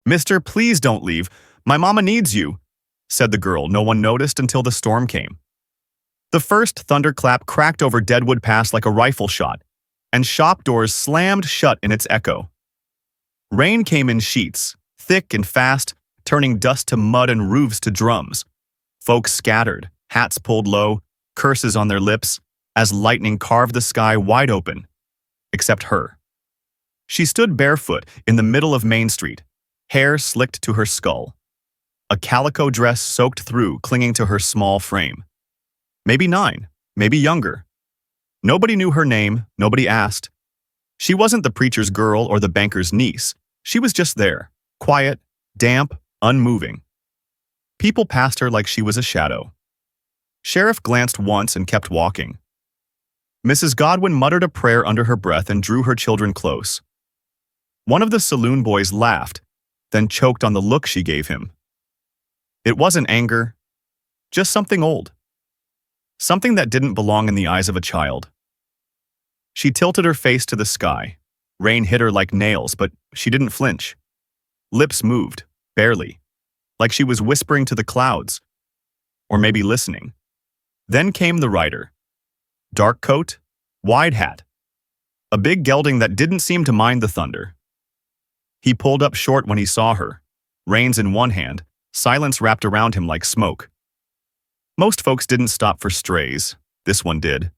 "Mister, please don't leave. My mama needs you," said the girl no one noticed until the storm came. The first thunderclap cracked over Deadwood Pass like a rifle shot, and shop doors slammed shut in its echo. Rain came in sheets, thick and fast, turning dust to mud and roofs to drums. Folks scattered, hats pulled low, curses on their lips, as lightning carved the sky wide open. Except her. She stood barefoot in the middle of Main Street, hair slicked to her skull. A calico dress soaked through, clinging to her small frame. Maybe 9, maybe younger. Nobody knew her name, nobody asked. She wasn't the preacher's girl or the banker's niece. She was just there, quiet, damp, unmoving. People passed her like she was a shadow. Sheriff glanced once and kept walking. Mrs. Godwin muttered a prayer under her breath and drew her children close. One of the saloon boys laughed, then choked on the look she gave him. It wasn't anger, just something old. Something that didn't belong in the eyes of a child. She tilted her face to the sky. Rain hit her like nails, but she didn't flinch. Lips moved, barely, like she was whispering to the clouds, or maybe listening. Then came the rider. Dark coat, wide hat. A big gelding that didn't seem to mind the thunder. He pulled up short when he saw her, reins in one hand, silence wrapped around him like smoke. Most folks didn't stop for strays. This one did.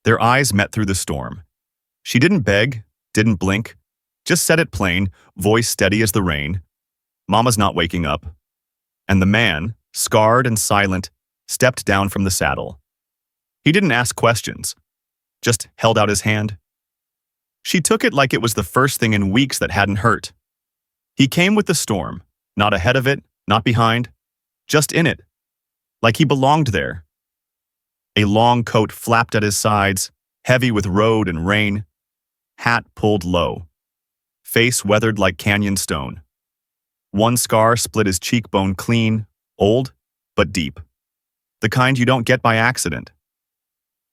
Their eyes met through the storm. She didn't beg, didn't blink, just said it plain, voice steady as the rain. "Mama's not waking up." And the man, scarred and silent, stepped down from the saddle. He didn't ask questions, just held out his hand. She took it like it was the first thing in weeks that hadn't hurt. He came with the storm, not ahead of it, not behind, just in it, like he belonged there. A long coat flapped at his sides, heavy with road and rain, hat pulled low, face weathered like canyon stone. One scar split his cheekbone clean, old, but deep. The kind you don't get by accident.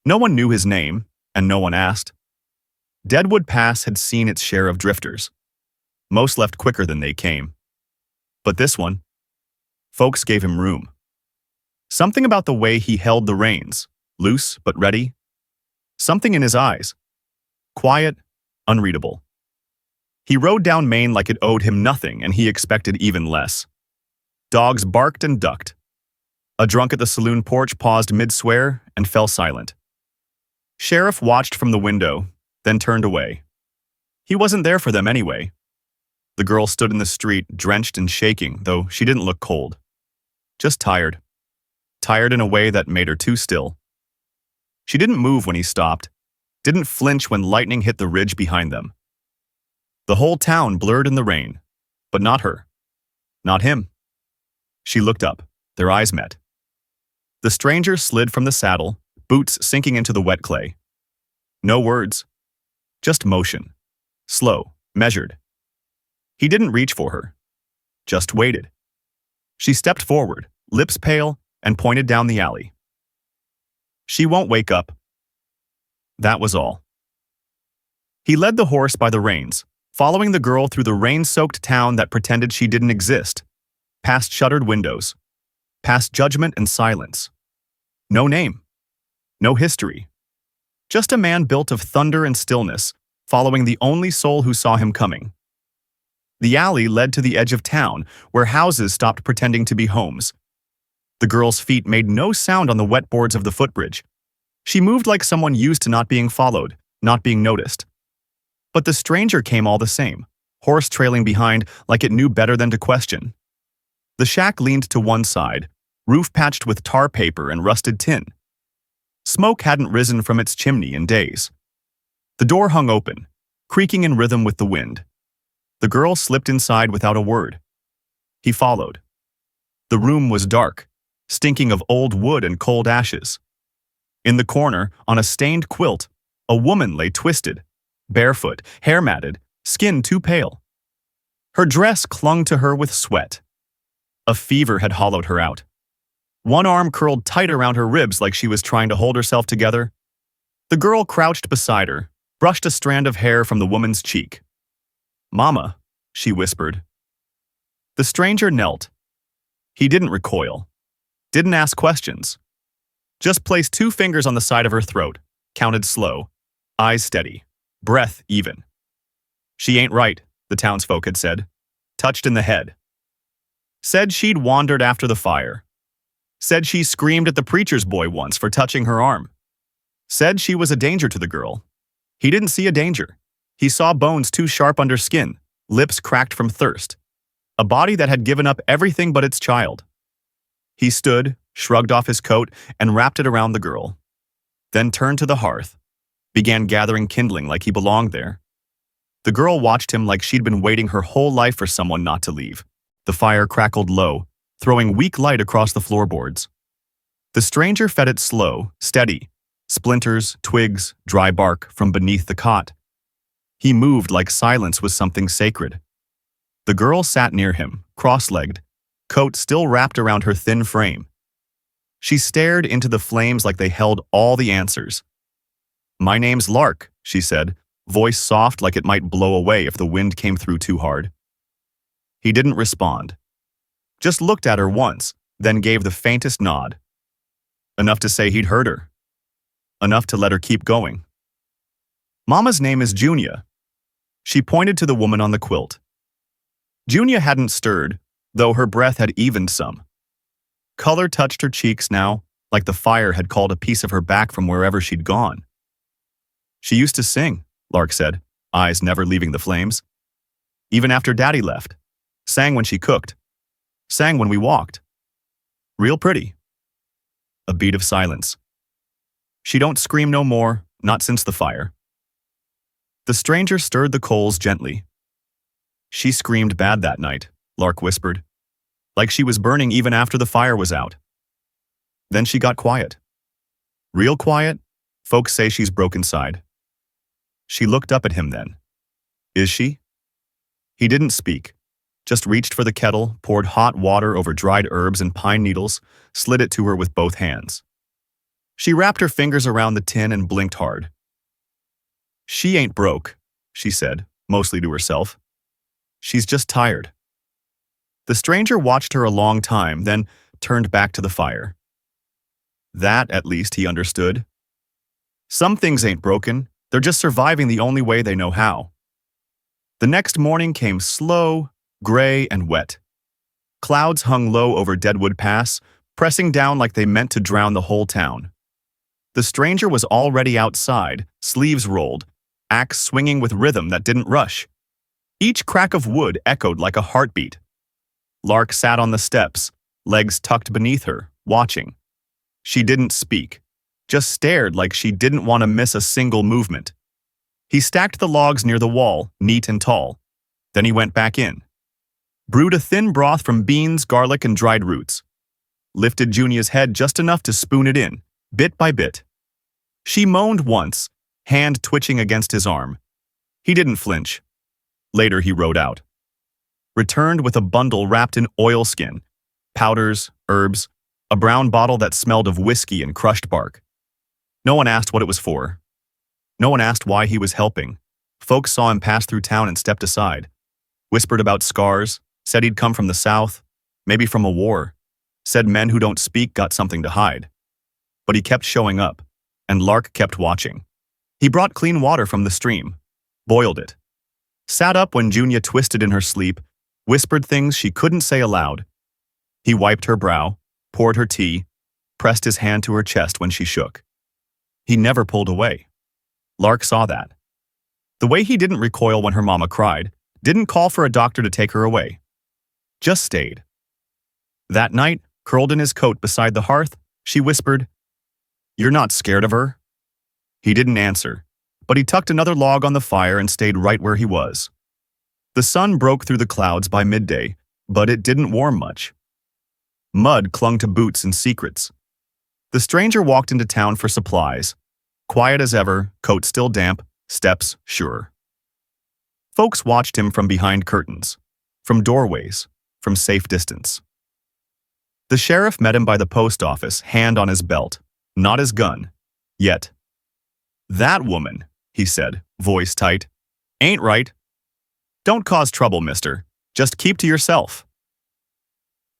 No one knew his name, and no one asked. Deadwood Pass had seen its share of drifters. Most left quicker than they came. But this one, folks gave him room. Something about the way he held the reins, loose but ready. Something in his eyes. Quiet, unreadable. He rode down Main like it owed him nothing, and he expected even less. Dogs barked and ducked. A drunk at the saloon porch paused mid-swear and fell silent. Sheriff watched from the window, then turned away. He wasn't there for them anyway. The girl stood in the street, drenched and shaking, though she didn't look cold. Just tired. Tired in a way that made her too still. She didn't move when he stopped, didn't flinch when lightning hit the ridge behind them. The whole town blurred in the rain, but not her. Not him. She looked up. Their eyes met. The stranger slid from the saddle, boots sinking into the wet clay. No words. Just motion. Slow, measured. He didn't reach for her. Just waited. She stepped forward, lips pale, and pointed down the alley. She won't wake up. That was all. He led the horse by the reins, following the girl through the rain-soaked town that pretended she didn't exist, past shuttered windows, past judgment and silence. No name. No history. Just a man built of thunder and stillness, following the only soul who saw him coming. The alley led to the edge of town, where houses stopped pretending to be homes. The girl's feet made no sound on the wet boards of the footbridge. She moved like someone used to not being followed, not being noticed. But the stranger came all the same, horse trailing behind like it knew better than to question. The shack leaned to one side, roof patched with tar paper and rusted tin. Smoke hadn't risen from its chimney in days. The door hung open, creaking in rhythm with the wind. The girl slipped inside without a word. He followed. The room was dark, stinking of old wood and cold ashes. In the corner, on a stained quilt, a woman lay twisted, barefoot, hair matted, skin too pale. Her dress clung to her with sweat. A fever had hollowed her out. One arm curled tight around her ribs like she was trying to hold herself together. The girl crouched beside her, brushed a strand of hair from the woman's cheek. "Mama," she whispered. The stranger knelt. He didn't recoil, didn't ask questions. Just placed 2 fingers on the side of her throat, counted slow, eyes steady, breath even. She ain't right, the townsfolk had said, touched in the head. Said she'd wandered after the fire. Said she screamed at the preacher's boy once for touching her arm. Said she was a danger to the girl. He didn't see a danger. He saw bones too sharp under skin, lips cracked from thirst. A body that had given up everything but its child. He stood, shrugged off his coat, and wrapped it around the girl. Then turned to the hearth, began gathering kindling like he belonged there. The girl watched him like she'd been waiting her whole life for someone not to leave. The fire crackled low, throwing weak light across the floorboards. The stranger fed it slow, steady, splinters, twigs, dry bark from beneath the cot. He moved like silence was something sacred. The girl sat near him, cross-legged, coat still wrapped around her thin frame. She stared into the flames like they held all the answers. "My name's Lark," she said, voice soft like it might blow away if the wind came through too hard. He didn't respond. Just looked at her once, then gave the faintest nod. Enough to say he'd heard her. Enough to let her keep going. "Mama's name is Junia." She pointed to the woman on the quilt. Junia hadn't stirred, though her breath had evened some. Color touched her cheeks now, like the fire had called a piece of her back from wherever she'd gone. "She used to sing," Lark said, eyes never leaving the flames. "Even after Daddy left. Sang when she cooked. Sang when we walked. Real pretty." A beat of silence. "She don't scream no more, not since the fire." The stranger stirred the coals gently. "She screamed bad that night," Lark whispered, like she was burning even after the fire was out. Then she got quiet. Real quiet. Folks say she's broke inside. She looked up at him then. "Is she?" He didn't speak, just reached for the kettle, poured hot water over dried herbs and pine needles, slid it to her with both hands. She wrapped her fingers around the tin and blinked hard. "She ain't broke," she said, mostly to herself. "She's just tired." The stranger watched her a long time, then turned back to the fire. That, at least, he understood. Some things ain't broken, they're just surviving the only way they know how. The next morning came slow, gray, and wet. Clouds hung low over Deadwood Pass, pressing down like they meant to drown the whole town. The stranger was already outside, sleeves rolled, axe swinging with rhythm that didn't rush. Each crack of wood echoed like a heartbeat. Lark sat on the steps, legs tucked beneath her, watching. She didn't speak, just stared like she didn't want to miss a single movement. He stacked the logs near the wall, neat and tall. Then he went back in. Brewed a thin broth from beans, garlic, and dried roots. Lifted Junia's head just enough to spoon it in, bit by bit. She moaned once, hand twitching against his arm. He didn't flinch. Later he rode out. Returned with a bundle wrapped in oilskin, powders, herbs, a brown bottle that smelled of whiskey and crushed bark. No one asked what it was for. No one asked why he was helping. Folks saw him pass through town and stepped aside. Whispered about scars, said he'd come from the South, maybe from a war. Said men who don't speak got something to hide. But he kept showing up, and Lark kept watching. He brought clean water from the stream, boiled it. Sat up when Junia twisted in her sleep, whispered things she couldn't say aloud. He wiped her brow, poured her tea, pressed his hand to her chest when she shook. He never pulled away. Lark saw that. The way he didn't recoil when her mama cried, didn't call for a doctor to take her away. Just stayed. That night, curled in his coat beside the hearth, she whispered, "You're not scared of her?" He didn't answer, but he tucked another log on the fire and stayed right where he was. The sun broke through the clouds by midday, but it didn't warm much. Mud clung to boots and secrets. The stranger walked into town for supplies. Quiet as ever, coat still damp, steps sure. Folks watched him from behind curtains, from doorways, from safe distance. The sheriff met him by the post office, hand on his belt, not his gun, yet. "That woman," he said, voice tight, "ain't right. Don't cause trouble, mister. Just keep to yourself."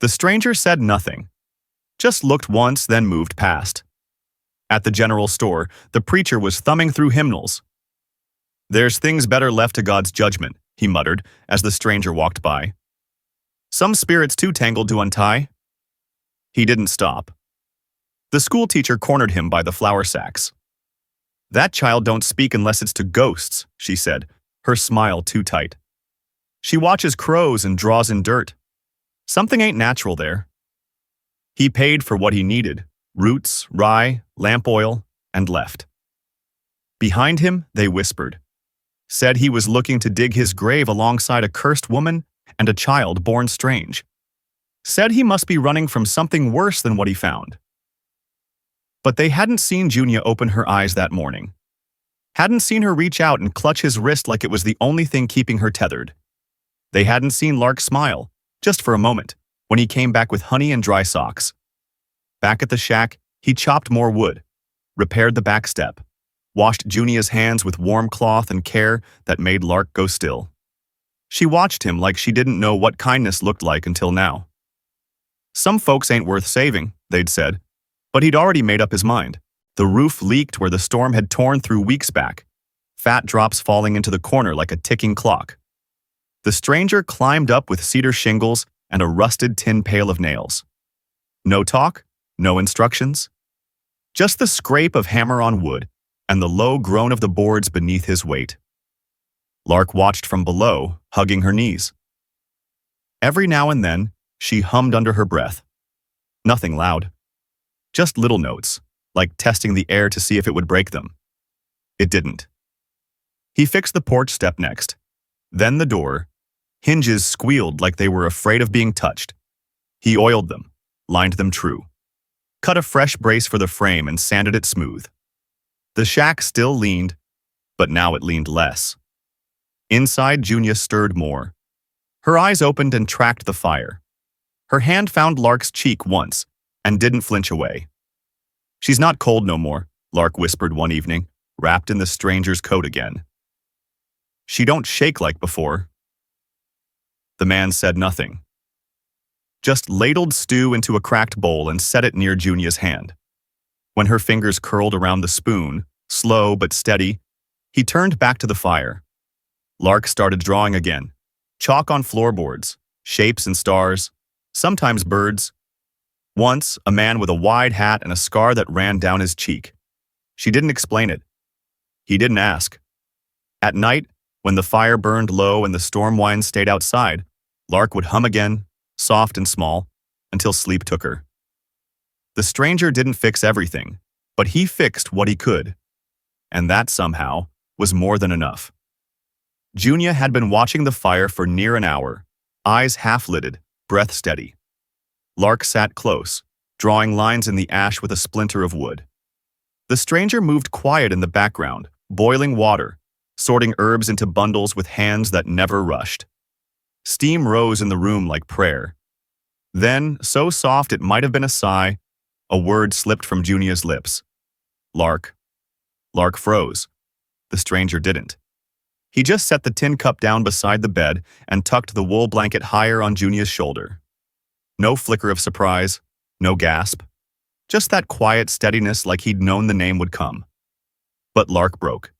The stranger said nothing, just looked once, then moved past. At the general store, the preacher was thumbing through hymnals. "There's things better left to God's judgment," he muttered as the stranger walked by. "Some spirits too tangled to untie." He didn't stop. The school teacher cornered him by the flour sacks. "That child don't speak unless it's to ghosts," she said, her smile too tight. "She watches crows and draws in dirt. Something ain't natural there." He paid for what he needed: roots, rye, lamp oil, and left. Behind him, they whispered. Said he was looking to dig his grave alongside a cursed woman and a child born strange. Said he must be running from something worse than what he found. But they hadn't seen Junia open her eyes that morning. Hadn't seen her reach out and clutch his wrist like it was the only thing keeping her tethered. They hadn't seen Lark smile, just for a moment, when he came back with honey and dry socks. Back at the shack, he chopped more wood, repaired the back step, washed Junia's hands with warm cloth and care that made Lark go still. She watched him like she didn't know what kindness looked like until now. Some folks ain't worth saving, they'd said, but he'd already made up his mind. The roof leaked where the storm had torn through weeks back, fat drops falling into the corner like a ticking clock. The stranger climbed up with cedar shingles and a rusted tin pail of nails. No talk, no instructions. Just the scrape of hammer on wood and the low groan of the boards beneath his weight. Lark watched from below, hugging her knees. Every now and then, she hummed under her breath. Nothing loud. Just little notes, like testing the air to see if it would break them. It didn't. He fixed the porch step next. Then the door. Hinges squealed like they were afraid of being touched. He oiled them, lined them true. Cut a fresh brace for the frame and sanded it smooth. The shack still leaned, but now it leaned less. Inside, Junia stirred more. Her eyes opened and tracked the fire. Her hand found Lark's cheek once and didn't flinch away. "She's not cold no more," Lark whispered one evening, wrapped in the stranger's coat again. "She don't shake like before." The man said nothing. Just ladled stew into a cracked bowl and set it near Junia's hand. When her fingers curled around the spoon, slow but steady, he turned back to the fire. Lark started drawing again. Chalk on floorboards, shapes and stars, sometimes birds. Once, a man with a wide hat and a scar that ran down his cheek. She didn't explain it. He didn't ask. At night, when the fire burned low and the storm winds stayed outside, Lark would hum again, soft and small, until sleep took her. The stranger didn't fix everything, but he fixed what he could. And that, somehow, was more than enough. Junia had been watching the fire for near an hour, eyes half-lidded, breath steady. Lark sat close, drawing lines in the ash with a splinter of wood. The stranger moved quiet in the background, boiling water, sorting herbs into bundles with hands that never rushed. Steam rose in the room like prayer. Then, so soft it might have been a sigh, a word slipped from Junia's lips. "Lark." Lark froze. The stranger didn't. He just set the tin cup down beside the bed and tucked the wool blanket higher on Junia's shoulder. No flicker of surprise, no gasp. Just that quiet steadiness like he'd known the name would come. But Lark broke.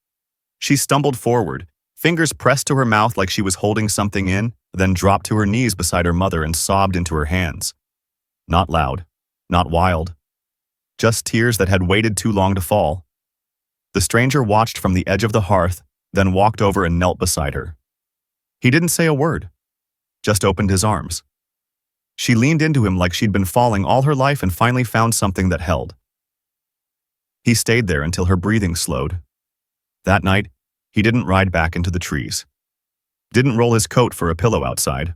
She stumbled forward, fingers pressed to her mouth like she was holding something in, then dropped to her knees beside her mother and sobbed into her hands. Not loud, not wild. Just tears that had waited too long to fall. The stranger watched from the edge of the hearth, then walked over and knelt beside her. He didn't say a word, just opened his arms. She leaned into him like she'd been falling all her life and finally found something that held. He stayed there until her breathing slowed. That night, he didn't ride back into the trees. Didn't roll his coat for a pillow outside.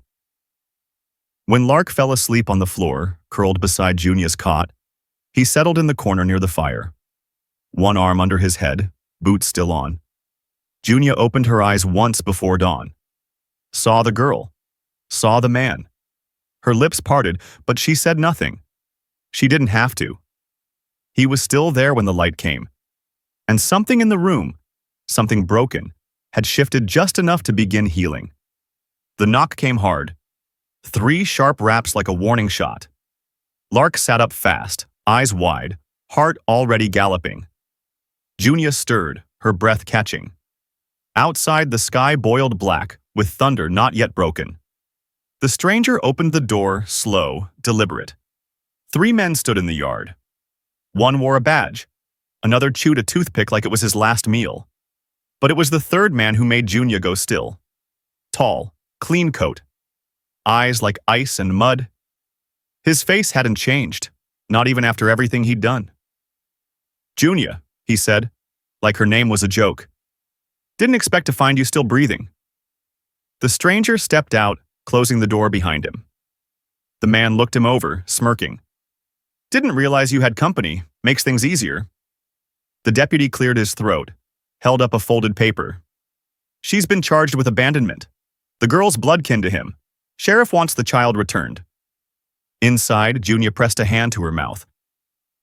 When Lark fell asleep on the floor, curled beside Junia's cot, he settled in the corner near the fire. One arm under his head, boots still on. Junia opened her eyes once before dawn. Saw the girl. Saw the man. Her lips parted, but she said nothing. She didn't have to. He was still there when the light came. And something in the room, something broken, had shifted just enough to begin healing. The knock came hard. 3 sharp raps like a warning shot. Lark sat up fast, eyes wide, heart already galloping. Junia stirred, her breath catching. Outside, the sky boiled black, with thunder not yet broken. The stranger opened the door, slow, deliberate. 3 men stood in the yard. One wore a badge. Another chewed a toothpick like it was his last meal. But it was the third man who made Junia go still. Tall, clean coat. Eyes like ice and mud. His face hadn't changed, not even after everything he'd done. "Junia," he said, like her name was a joke. "Didn't expect to find you still breathing." The stranger stepped out, closing the door behind him. The man looked him over, smirking. "Didn't realize you had company. Makes things easier." The deputy cleared his throat, held up a folded paper. "She's been charged with abandonment. The girl's bloodkin to him. Sheriff wants the child returned." Inside, Junia pressed a hand to her mouth.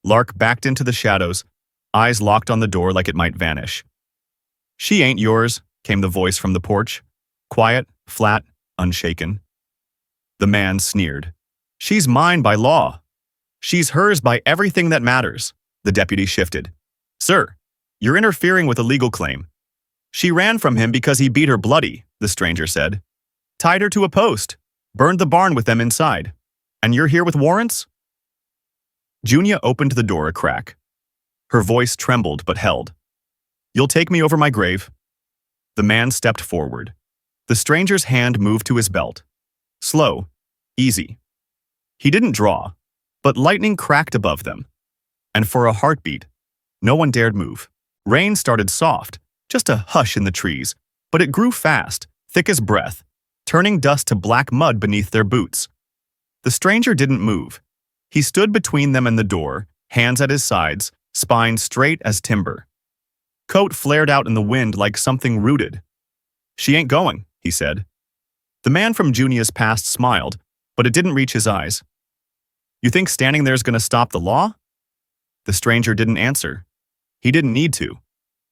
Lark backed into the shadows, eyes locked on the door like it might vanish. "She ain't yours," came the voice from the porch. Quiet, flat, unshaken. The man sneered. "She's mine by law. She's hers by everything that matters." The deputy shifted. "Sir, you're interfering with a legal claim." "She ran from him because he beat her bloody," the stranger said. "Tied her to a post, burned the barn with them inside. And you're here with warrants?" Junia opened the door a crack. Her voice trembled but held. "You'll take me over my grave?" The man stepped forward. The stranger's hand moved to his belt. Slow, easy. He didn't draw, but lightning cracked above them. And for a heartbeat, no one dared move. Rain started soft, just a hush in the trees, but it grew fast, thick as breath, turning dust to black mud beneath their boots. The stranger didn't move. He stood between them and the door, hands at his sides, spine straight as timber. Coat flared out in the wind like something rooted. "She ain't going," he said. The man from Junia's past smiled, but it didn't reach his eyes. "You think standing there's gonna stop the law?" The stranger didn't answer. He didn't need to.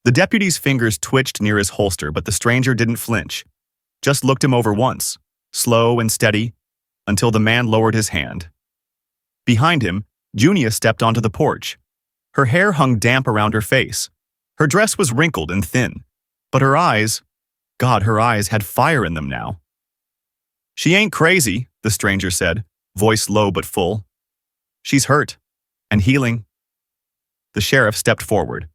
The deputy's fingers twitched near his holster, but the stranger didn't flinch. Just looked him over once, slow and steady, until the man lowered his hand. Behind him, Junia stepped onto the porch. Her hair hung damp around her face. Her dress was wrinkled and thin, but her eyes, God, her eyes had fire in them now. "She ain't crazy," the stranger said, voice low but full. "She's hurt, and healing." The sheriff stepped forward.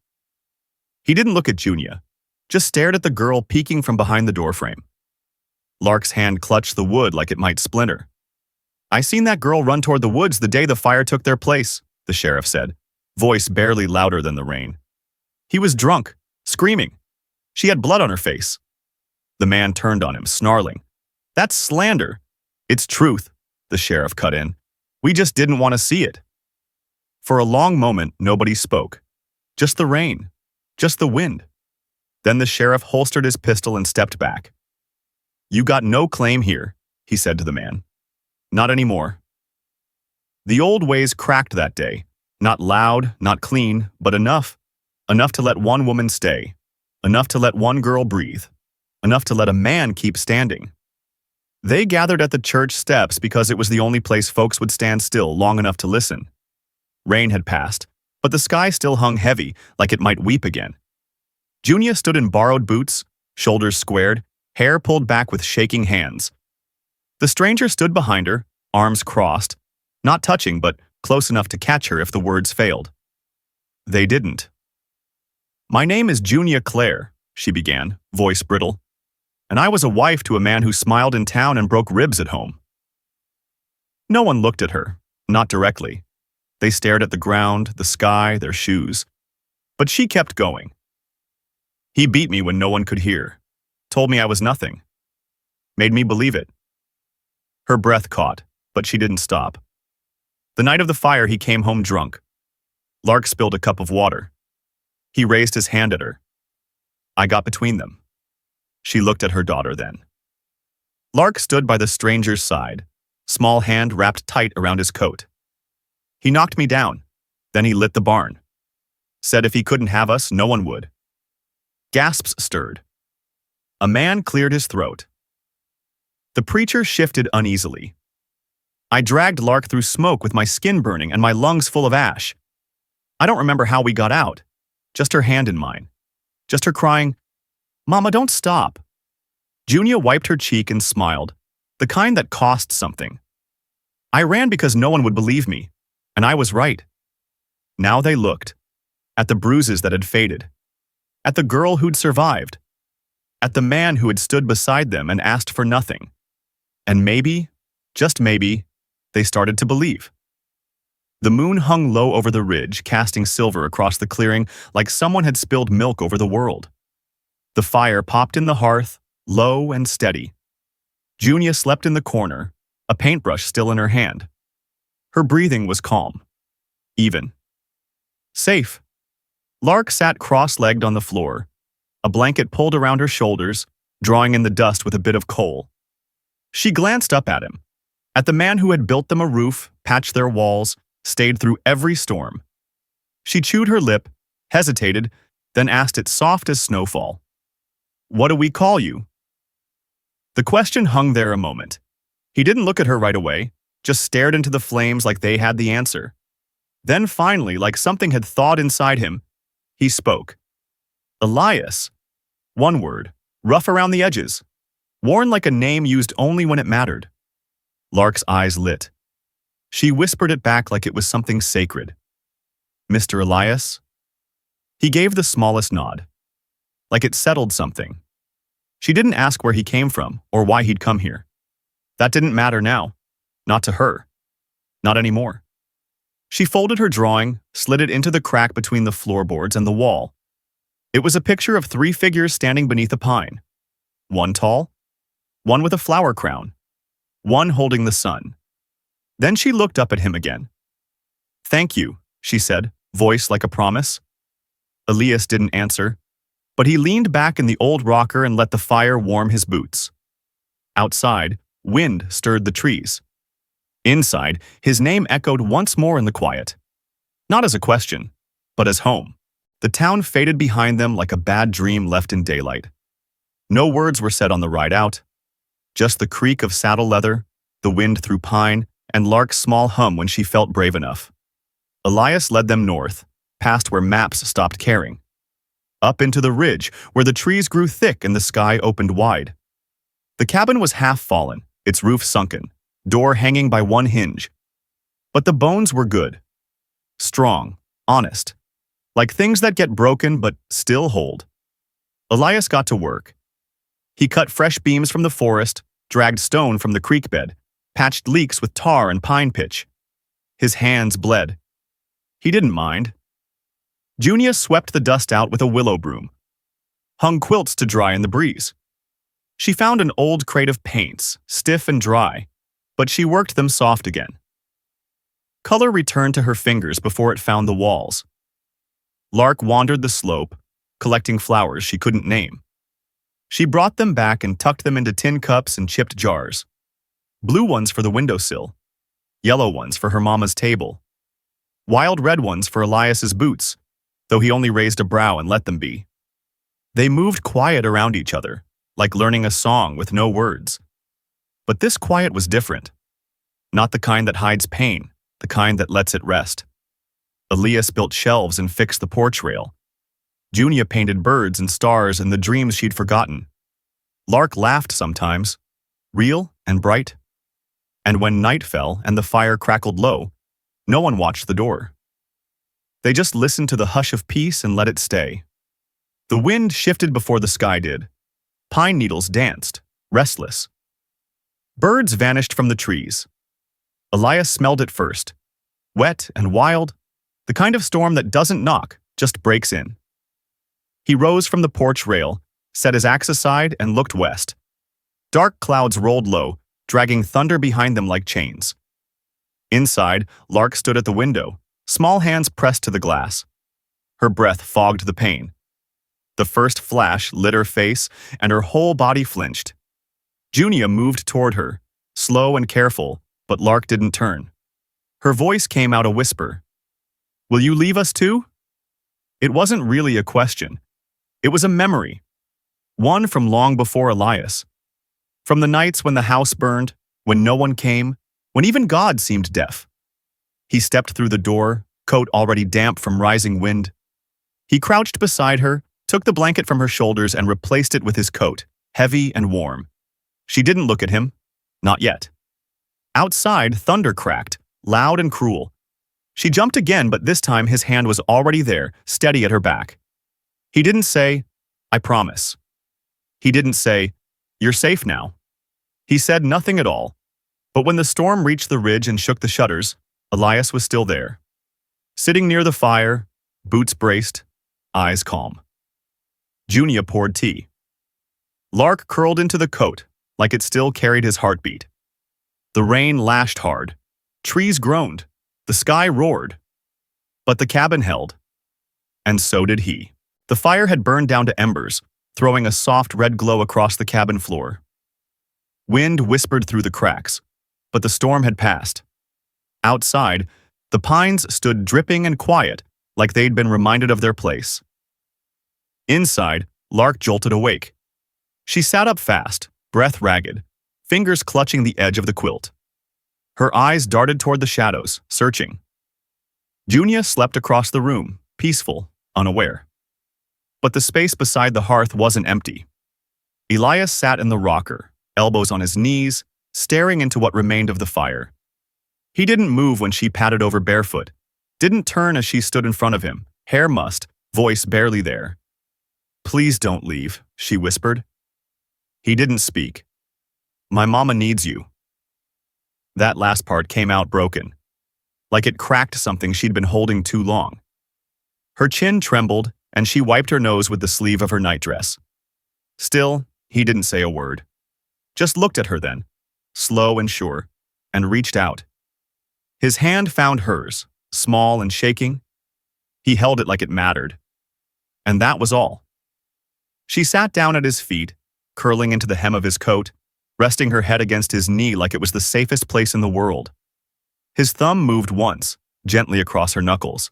He didn't look at Junia, just stared at the girl peeking from behind the doorframe. Lark's hand clutched the wood like it might splinter. "I seen that girl run toward the woods the day the fire took their place," the sheriff said, voice barely louder than the rain. "He was drunk, screaming. She had blood on her face." The man turned on him, snarling. "That's slander." "It's truth," the sheriff cut in. "We just didn't want to see it." For a long moment, nobody spoke. Just the rain. Just the wind. Then the sheriff holstered his pistol and stepped back. "You got no claim here," he said to the man. "Not anymore." The old ways cracked that day. Not loud, not clean, but enough. Enough to let one woman stay. Enough to let one girl breathe. Enough to let a man keep standing. They gathered at the church steps because it was the only place folks would stand still long enough to listen. Rain had passed, but the sky still hung heavy, like it might weep again. Junia stood in borrowed boots, shoulders squared, hair pulled back with shaking hands. The stranger stood behind her, arms crossed, not touching but close enough to catch her if the words failed. They didn't. "My name is Junia Clare," she began, voice brittle. "And I was a wife to a man who smiled in town and broke ribs at home." No one looked at her, not directly. They stared at the ground, the sky, their shoes. But she kept going. "He beat me when no one could hear. Told me I was nothing. Made me believe it." Her breath caught, but she didn't stop. "The night of the fire, he came home drunk. Lark spilled a cup of water. He raised his hand at her. I got between them." She looked at her daughter then. Lark stood by the stranger's side, small hand wrapped tight around his coat. "He knocked me down. Then he lit the barn. Said if he couldn't have us, no one would." Gasps stirred. A man cleared his throat. The preacher shifted uneasily, I dragged Lark through smoke with my skin burning and my lungs full of ash. I don't remember how we got out. Just her hand in mine. Just her crying, "Mama, don't stop." Junia wiped her cheek and smiled, the kind that cost something. I ran because no one would believe me, and I was right. Now they looked, at the bruises that had faded, at the girl who'd survived, at the man who had stood beside them and asked for nothing. And maybe, just maybe, they started to believe. The moon hung low over the ridge, casting silver across the clearing like someone had spilled milk over the world. The fire popped in the hearth, low and steady. Junia slept in the corner, a paintbrush still in her hand. Her breathing was calm, even. Safe. Lark sat cross-legged on the floor, a blanket pulled around her shoulders, drawing in the dust with a bit of coal. She glanced up at him, at the man who had built them a roof, patched their walls, stayed through every storm. She chewed her lip, hesitated, then asked it soft as snowfall. "What do we call you?" The question hung there a moment. He didn't look at her right away, just stared into the flames like they had the answer. Then finally, like something had thawed inside him, he spoke. "Elias." One word, rough around the edges, worn like a name used only when it mattered. Lark's eyes lit. She whispered it back like it was something sacred. "Mr. Elias?" He gave the smallest nod, like it settled something. She didn't ask where he came from or why he'd come here. That didn't matter now. Not to her. Not anymore. She folded her drawing, slid it into the crack between the floorboards and the wall. It was a picture of 3 figures standing beneath a pine. One tall, one with a flower crown, one holding the sun. Then she looked up at him again. "Thank you," she said, voice like a promise. Elias didn't answer, but he leaned back in the old rocker and let the fire warm his boots. Outside, wind stirred the trees. Inside, his name echoed once more in the quiet. Not as a question, but as home. The town faded behind them like a bad dream left in daylight. No words were said on the ride out, just the creak of saddle leather, the wind through pine, and Lark's small hum when she felt brave enough. Elias led them north, past where maps stopped caring. Up into the ridge, where the trees grew thick and the sky opened wide. The cabin was half fallen, its roof sunken, door hanging by one hinge. But the bones were good. Strong, honest. Like things that get broken but still hold. Elias got to work. He cut fresh beams from the forest, dragged stone from the creek bed, patched leaks with tar and pine pitch. His hands bled. He didn't mind. Junia swept the dust out with a willow broom, hung quilts to dry in the breeze. She found an old crate of paints, stiff and dry, but she worked them soft again. Color returned to her fingers before it found the walls. Lark wandered the slope, collecting flowers she couldn't name. She brought them back and tucked them into tin cups and chipped jars. Blue ones for the windowsill, yellow ones for her mama's table, wild red ones for Elias's boots, though he only raised a brow and let them be. They moved quiet around each other, like learning a song with no words. But this quiet was different. Not the kind that hides pain, the kind that lets it rest. Elias built shelves and fixed the porch rail. Junia painted birds and stars and the dreams she'd forgotten. Lark laughed sometimes, real and bright. And when night fell and the fire crackled low, no one watched the door. They just listened to the hush of peace and let it stay. The wind shifted before the sky did. Pine needles danced, restless. Birds vanished from the trees. Elias smelled it first. Wet and wild, the kind of storm that doesn't knock, just breaks in. He rose from the porch rail, set his axe aside, and looked west. Dark clouds rolled low, dragging thunder behind them like chains. Inside, Lark stood at the window, small hands pressed to the glass. Her breath fogged the pain. The first flash lit her face, and her whole body flinched. Junia moved toward her, slow and careful, but Lark didn't turn. Her voice came out a whisper. "Will you leave us too?" It wasn't really a question. It was a memory. One from long before Elias. From the nights when the house burned, when no one came, when even God seemed deaf. He stepped through the door, coat already damp from rising wind. He crouched beside her, took the blanket from her shoulders and replaced it with his coat, heavy and warm. She didn't look at him. Not yet. Outside, thunder cracked, loud and cruel. She jumped again, but this time his hand was already there, steady at her back. He didn't say, "I promise." He didn't say, "You're safe now." He said nothing at all. But when the storm reached the ridge and shook the shutters, Elias was still there. Sitting near the fire, boots braced, eyes calm. Junia poured tea. Lark curled into the coat, like it still carried his heartbeat. The rain lashed hard. Trees groaned. The sky roared. But the cabin held. And so did he. The fire had burned down to embers, throwing a soft red glow across the cabin floor. Wind whispered through the cracks, but the storm had passed. Outside, the pines stood dripping and quiet, like they'd been reminded of their place. Inside, Lark jolted awake. She sat up fast, breath ragged, fingers clutching the edge of the quilt. Her eyes darted toward the shadows, searching. Junia slept across the room, peaceful, unaware. But the space beside the hearth wasn't empty. Elias sat in the rocker, elbows on his knees, staring into what remained of the fire. He didn't move when she padded over barefoot, didn't turn as she stood in front of him, hair mussed, voice barely there. "Please don't leave," she whispered. He didn't speak. "My mama needs you." That last part came out broken, like it cracked something she'd been holding too long. Her chin trembled, and she wiped her nose with the sleeve of her nightdress. Still, he didn't say a word. Just looked at her then, slow and sure, and reached out. His hand found hers, small and shaking. He held it like it mattered. And that was all. She sat down at his feet, curling into the hem of his coat, resting her head against his knee like it was the safest place in the world. His thumb moved once, gently across her knuckles.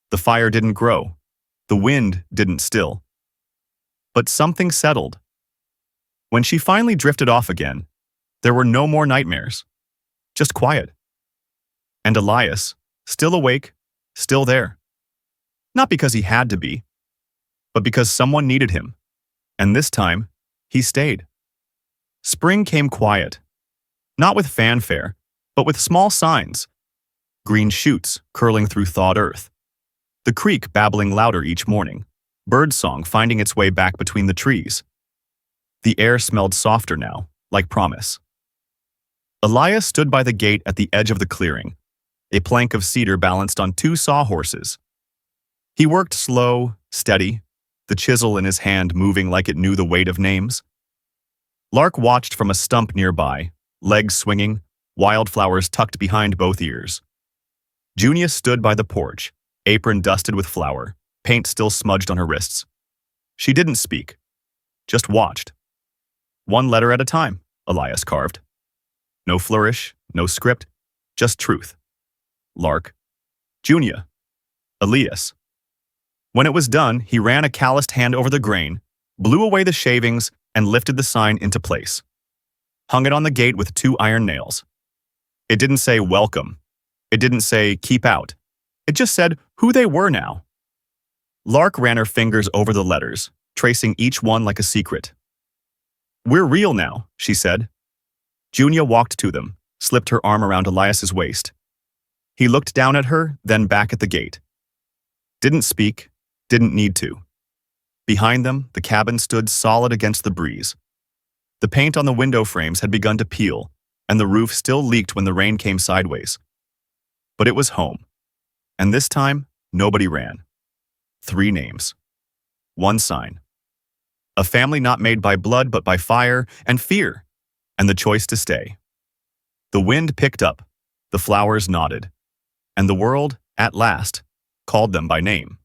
The fire didn't grow. The wind didn't still. But something settled. When she finally drifted off again, there were no more nightmares. Just quiet. And Elias, still awake, still there. Not because he had to be, but because someone needed him. And this time, he stayed. Spring came quiet. Not with fanfare, but with small signs. Green shoots curling through thawed earth. The creek babbling louder each morning. Birdsong finding its way back between the trees. The air smelled softer now, like promise. Elias stood by the gate at the edge of the clearing, a plank of cedar balanced on two sawhorses. He worked slow, steady, the chisel in his hand moving like it knew the weight of names. Lark watched from a stump nearby, legs swinging, wildflowers tucked behind both ears. Junia stood by the porch, apron dusted with flour, paint still smudged on her wrists. She didn't speak, just watched. One letter at a time, Elias carved. No flourish, no script, just truth. Lark. Junia. Elias. When it was done, he ran a calloused hand over the grain, blew away the shavings, and lifted the sign into place. Hung it on the gate with 2 iron nails. It didn't say welcome. It didn't say keep out. It just said who they were now. Lark ran her fingers over the letters, tracing each one like a secret. "We're real now," she said. Junia walked to them, slipped her arm around Elias's waist. He looked down at her, then back at the gate. Didn't speak, didn't need to. Behind them, the cabin stood solid against the breeze. The paint on the window frames had begun to peel, and the roof still leaked when the rain came sideways. But it was home. And this time, nobody ran. 3 names. 1 sign. A family not made by blood but by fire and fear, and the choice to stay. The wind picked up, the flowers nodded, and the world, at last, called them by name.